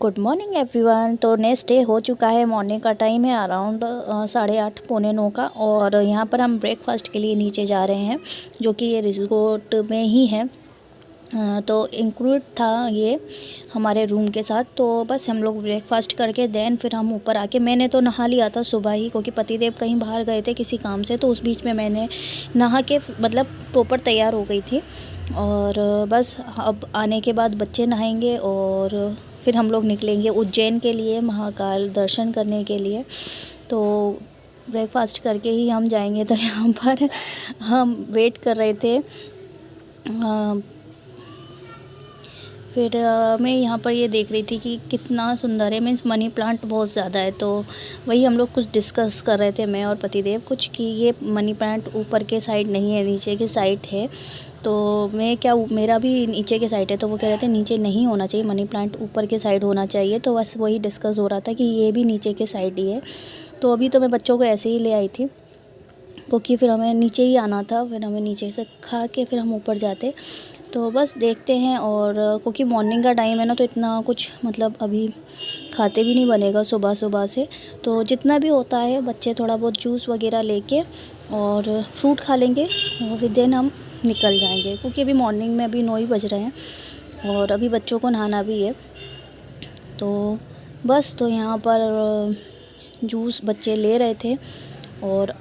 Good morning everyone. तो next day हो चुका है, मॉर्निंग का टाइम है अराउंड 8:30 पौने 9 का। और यहाँ पर हम ब्रेकफास्ट के लिए नीचे जा रहे हैं, जो कि ये रिजोर्ट में ही है। तो इंक्लूड था ये हमारे रूम के साथ। तो बस हम लोग ब्रेकफास्ट करके देन फिर हम ऊपर आके, मैंने तो नहा लिया था सुबह ही, क्योंकि पतिदेव कहीं बाहर गए थे किसी काम से। तो उस बीच में मैंने नहा के मतलब प्रॉपर तैयार हो गई थी। और बस अब आने के बाद बच्चे नहाएंगे और फिर हम लोग निकलेंगे उज्जैन के लिए, महाकाल दर्शन करने के लिए। तो ब्रेकफास्ट करके ही हम जाएंगे। तो यहाँ पर हम वेट कर रहे थे। फिर मैं यहाँ पर ये देख रही थी कि कितना सुंदर है, मीन्स मनी प्लांट बहुत ज़्यादा है। तो वही हम लोग कुछ डिस्कस कर रहे थे, मैं और पतिदेव कुछ, कि ये मनी प्लांट ऊपर के साइड नहीं है, नीचे के साइड है। तो मैं क्या, मेरा भी नीचे के साइड है। तो वो कह रहे थे नीचे नहीं होना चाहिए, मनी प्लांट ऊपर के साइड होना चाहिए। तो बस वही डिस्कस हो रहा था कि ये भी नीचे के साइड ही है। तो अभी तो मैं बच्चों को ऐसे ही ले आई थी, क्योंकि फिर हमें नीचे ही आना था। फिर हमें नीचे से खा के फिर हम ऊपर जाते। तो बस देखते हैं। और क्योंकि मॉर्निंग का टाइम है ना, तो इतना कुछ मतलब अभी खाते भी नहीं बनेगा सुबह सुबह से। तो जितना भी होता है, बच्चे थोड़ा बहुत जूस वगैरह लेके और फ्रूट खा लेंगे और फिर देन हम निकल जाएंगे, क्योंकि अभी मॉर्निंग में अभी 9 ही बज रहे हैं और अभी बच्चों को नहाना भी है। तो बस, तो यहाँ पर जूस बच्चे ले रहे थे। और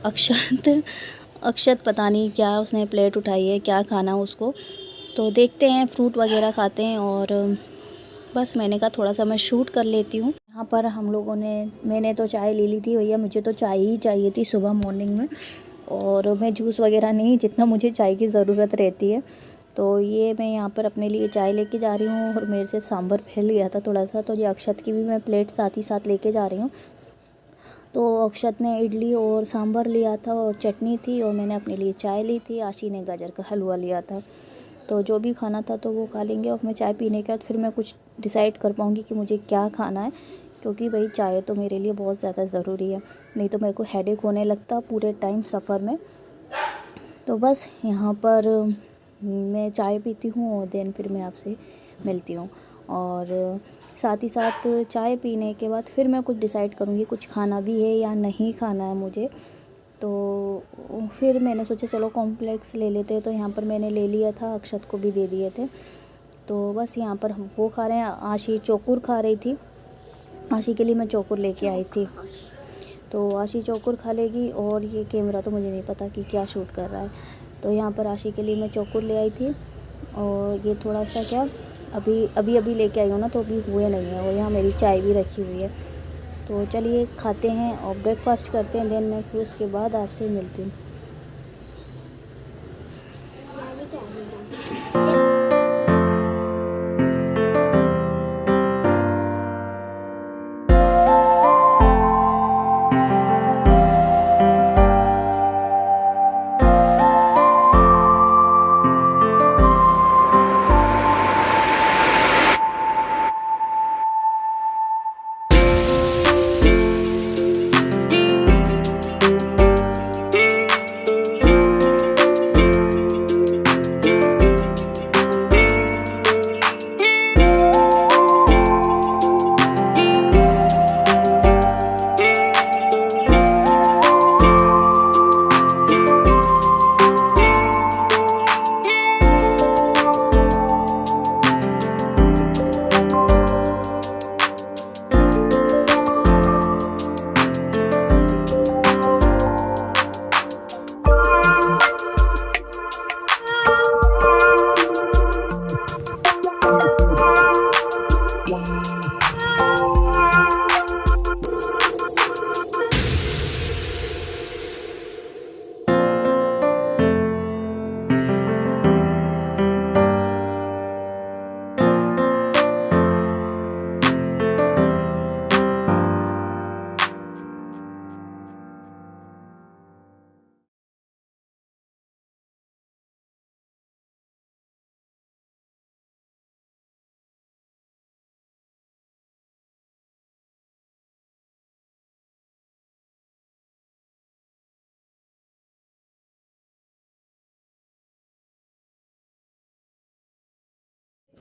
अक्षत पता नहीं क्या उसने प्लेट उठाई है, क्या खाना उसको। तो देखते हैं, फ्रूट वगैरह खाते हैं। और बस मैंने कहा थोड़ा सा मैं शूट कर लेती हूँ। यहाँ पर हम लोगों ने, मैंने तो चाय ले ली थी भैया, मुझे तो चाय ही चाहिए थी सुबह मॉर्निंग में। और मैं जूस वगैरह नहीं, जितना मुझे चाय की ज़रूरत रहती है। तो ये मैं यहाँ पर अपने लिए चाय लेके जा रही हूँ। और मेरे से सांभर फैल गया था थोड़ा सा, तो ये अक्षत की भी मैं प्लेट साथ ही साथ लेके जा रही हूँ। तो अक्षत ने इडली और सांभर लिया था और चटनी थी, और मैंने अपने लिए चाय ली थी। आशी ने गाजर का हलवा लिया था। तो जो भी खाना था तो वो खा लेंगे। और मैं चाय पीने के बाद फिर मैं कुछ डिसाइड कर पाऊँगी कि मुझे क्या खाना है, क्योंकि भाई चाय तो मेरे लिए बहुत ज़्यादा ज़रूरी है, नहीं तो मेरे को हेडेक होने लगता पूरे टाइम सफ़र में। तो बस यहाँ पर मैं चाय पीती हूँ और देन फिर मैं आपसे मिलती हूँ। और साथ ही साथ चाय पीने के बाद फिर मैं कुछ डिसाइड करूँगी, कुछ खाना भी है या नहीं खाना है मुझे। तो फिर मैंने सोचा चलो कॉम्प्लेक्स ले लेते हैं। तो यहाँ पर मैंने ले लिया था, अक्षत को भी दे दिए थे। तो बस यहाँ पर हम वो खा रहे हैं। आशी चोकुर खा रही थी, आशी के लिए मैं चोकुर लेके आई थी। तो आशी चोकुर खा लेगी। और ये कैमरा तो मुझे नहीं पता कि क्या शूट कर रहा है। तो यहाँ पर आशी के लिए मैं चोकुर ले आई थी। और ये थोड़ा सा क्या, अभी लेके आई हूँ ना, तो अभी हुए नहीं है। और यहाँ मेरी चाय भी रखी हुई है। तो चलिए खाते हैं और ब्रेकफास्ट करते हैं, देन मैं फिर उसके बाद आपसे मिलती हूँ।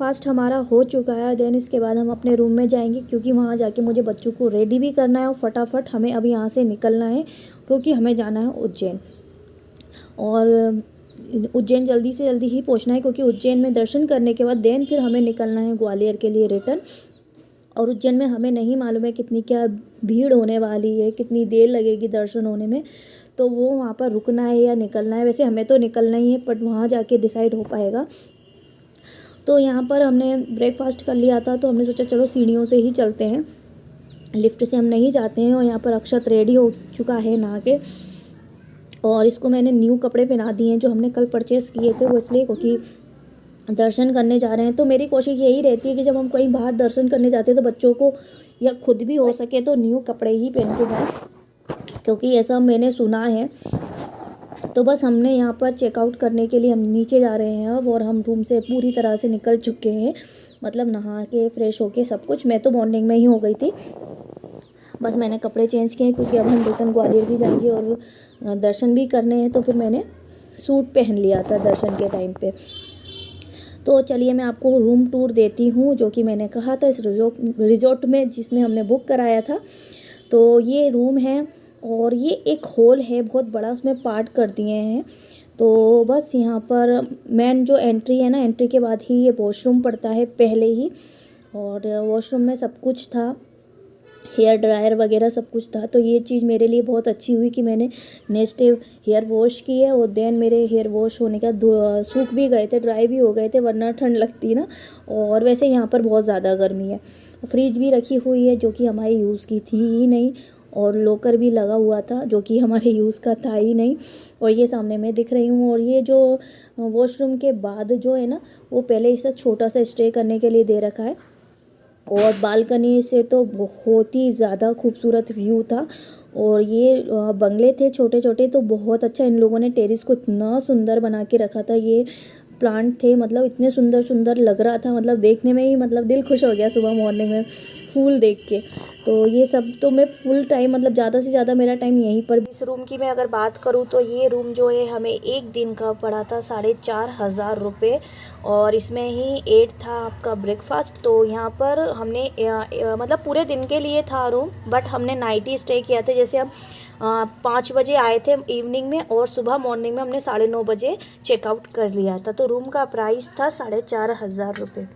ब्रेकफास्ट हमारा हो चुका है। देन इसके बाद हम अपने रूम में जाएंगे, क्योंकि वहाँ जाके मुझे बच्चों को रेडी भी करना है और फटाफट हमें अब यहाँ से निकलना है, क्योंकि हमें जाना है उज्जैन। और उज्जैन जल्दी से जल्दी ही पहुँचना है, क्योंकि उज्जैन में दर्शन करने के बाद देन फिर हमें निकलना है ग्वालियर के लिए रिटर्न। और उज्जैन में हमें नहीं मालूम है कितनी क्या भीड़ होने वाली है, कितनी देर लगेगी दर्शन होने में, तो वो वहाँ पर रुकना है या निकलना है। वैसे हमें तो निकलना ही है, बट वहाँ जाके डिसाइड हो पाएगा। तो यहाँ पर हमने ब्रेकफास्ट कर लिया था, तो हमने सोचा चलो सीढ़ियों से ही चलते हैं, लिफ्ट से हम नहीं जाते हैं। और यहाँ पर अक्षत रेडी हो चुका है नहा के, और इसको मैंने न्यू कपड़े पहना दिए हैं जो हमने कल परचेस किए थे, वो इसलिए क्योंकि दर्शन करने जा रहे हैं। तो मेरी कोशिश यही रहती है कि जब हम कहीं बाहर दर्शन करने जाते हैं तो बच्चों को या खुद भी हो सके तो न्यू कपड़े ही पहन के जाएं, क्योंकि ऐसा मैंने सुना है। तो बस हमने यहाँ पर चेकआउट करने के लिए हम नीचे जा रहे हैं अब, और हम रूम से पूरी तरह से निकल चुके हैं, मतलब नहा के फ्रेश होके सब कुछ। मैं तो मॉर्निंग में ही हो गई थी, बस मैंने कपड़े चेंज किए क्योंकि अब हम रिटर्न ग्वालियर भी जाएंगे और दर्शन भी करने हैं, तो फिर मैंने सूट पहन लिया था दर्शन के टाइम पे। तो चलिए मैं आपको रूम टूर देती हूँ, जो कि मैंने कहा था इस रिजॉर्ट में जिसमें हमने बुक कराया था। तो ये रूम है, और ये एक हॉल है बहुत बड़ा, उसमें पार्ट कर दिए हैं। तो बस यहाँ पर मेन जो एंट्री है ना, एंट्री के बाद ही ये वॉशरूम पड़ता है पहले ही, और वॉशरूम में सब कुछ था, हेयर ड्रायर वगैरह सब कुछ था। तो ये चीज़ मेरे लिए बहुत अच्छी हुई कि मैंने नेक्स्ट डे हेयर वॉश किए, और देन मेरे हेयर वॉश होने का सूख भी गए थे, ड्राई भी हो गए थे, वरना ठंड लगती ना। और वैसे यहाँ पर बहुत ज़्यादा गर्मी है। फ्रिज भी रखी हुई है जो कि हमारी यूज़ की थी ही नहीं, और लॉकर भी लगा हुआ था जो कि हमारे यूज़ का था ही नहीं। और ये सामने मैं दिख रही हूँ। और ये जो वॉशरूम के बाद जो है ना, वो पहले इसे छोटा सा स्टे करने के लिए दे रखा है, और बालकनी से तो बहुत ही ज़्यादा खूबसूरत व्यू था। और ये बंगले थे छोटे छोटे, तो बहुत अच्छा इन लोगों ने टेरेस को इतना सुंदर बना के रखा था। ये प्लांट थे, मतलब इतने सुंदर सुंदर लग रहा था, मतलब देखने में ही मतलब दिल खुश हो गया सुबह मॉर्निंग में फूल देख के। तो ये सब तो मैं फुल टाइम, मतलब ज़्यादा से ज़्यादा मेरा टाइम यहीं पर। इस रूम की मैं अगर बात करूँ तो ये रूम जो है हमें एक दिन का पड़ा था 4,500 रुपये, और इसमें ही 8 था आपका ब्रेकफास्ट। तो यहाँ पर हमने मतलब पूरे दिन के लिए था रूम, बट हमने नाइट ही स्टे किया था। जैसे हम 5 बजे आए थे इवनिंग में, और सुबह मॉर्निंग में हमने 9:30 बजे चेकआउट कर लिया था। तो रूम का प्राइस था 4,500 रुपये।